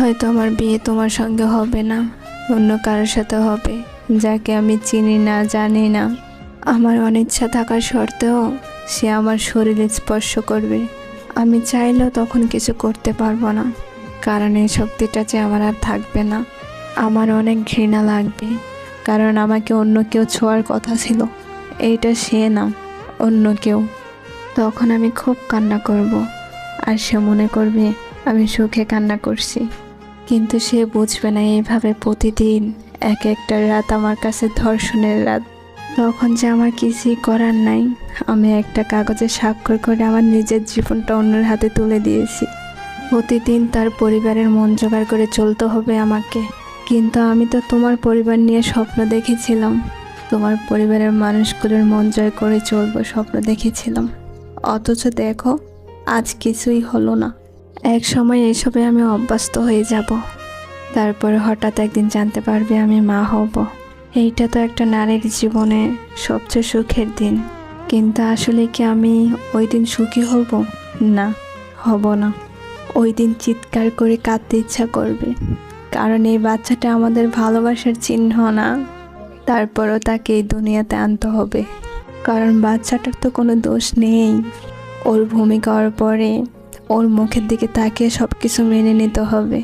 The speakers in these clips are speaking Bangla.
হয়তো আমার বিয়ে তোমার সঙ্গে হবে না, অন্য কারোর সাথে হবে, যাকে আমি চিনি না, জানি না। আমার অনিচ্ছা থাকার সত্ত্বেও সে আমার শরীরে স্পর্শ করবে। আমি চাইলেও তখন কিছু করতে পারবো না, কারণ এই শক্তিটা যে আমার আর থাকবে না। আমার অনেক ঘৃণা লাগবে, কারণ আমাকে অন্য কেউ ছোঁয়ার কথা ছিল। এইটা সে না, অন্য কেউ। তখন আমি খুব কান্না করব, আর সে মনে করবে আমি সুখে কান্না করছি। কিন্তু সে বুঝবে না এইভাবে প্রতিদিন এক একটা রাত আমার কাছে ধর্ষণের রাত। তখন যে আমার কিছুই করার নাই, আমি একটা কাগজে স্বাক্ষর করে আমার নিজের জীবনটা অন্যের হাতে তুলে দিয়েছি। প্রতিদিন তার পরিবারের মন জোগাড় করে চলতে হবে আমাকে। কিন্তু আমি তো তোমার পরিবার নিয়ে স্বপ্ন দেখেছিলাম, তোমার পরিবারের মানুষগুলোর মন জয় করে চলবো স্বপ্ন দেখেছিলাম। অথচ দেখো, আজ কিছুই হলো না। এক সময় এসবে আমি অভ্যস্ত হয়ে যাব। তারপরে হঠাৎ একদিন জানতে পারবে আমি মা হব। এইটা তো একটা নারীর জীবনে সবচেয়ে সুখের দিন। কিন্তু আসলে কি আমি ওই দিন সুখী হব? না, হব না। ওই দিন চিৎকার করে কাঁদতে ইচ্ছা করবে, কারণ এই বাচ্চাটা আমাদের ভালোবাসার চিহ্ন না। তারপরও তাকে এই দুনিয়াতে আনতে হবে, কারণ বাচ্চাটার তো কোনো দোষ নেই। ওর ভূমিকা ওর পরে, ওর মুখের দিকে তাকিয়ে সব কিছু মেনে নিতে হবে।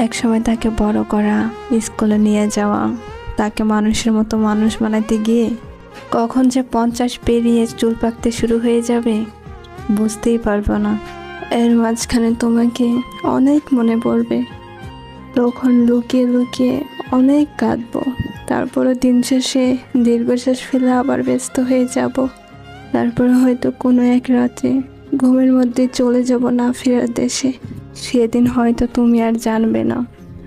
একসময় তাকে বড় করা, স্কুলে নিয়ে যাওয়া, তাকে মানুষের মতো মানুষ বানাতে গিয়ে কখন যে 50 পেরিয়ে চুল পাকতে শুরু হয়ে যাবে বুঝতেই পারবো না। এর মাঝখানে তোমাকে অনেক মনে পড়বে। তখন লুকিয়ে লুকিয়ে অনেক কাঁদবো। তারপরে দিন শেষে দীর্ঘশ্বাস ফেলে আবার ব্যস্ত হয়ে যাব। তারপরে হয়তো কোনো এক রাতে ঘুমের মধ্যে চলে যাব না ফেরার দেশে। সেদিন হয়তো তুমি আর জানবে না,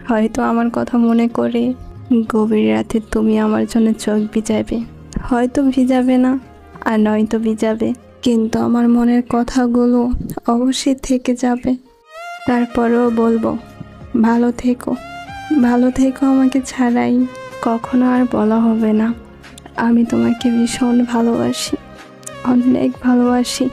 হয়তো আমার কথা মনে করে গভীর রাতে তুমি আমার জন্য চোখ ভিজাবে। হয়তো ভিজাবে না, আর নয়তো ভিজাবে, কিন্তু আমার মনের কথাগুলো অবশ্যই থেকে যাবে। তারপরেও বলবো, ভালো থেকো, ভালো থেকো। আমাকে ছাড়াই কখনো আর বলা হবে না আমি তোমাকে ভীষণ ভালোবাসি, অনেক ভালোবাসি।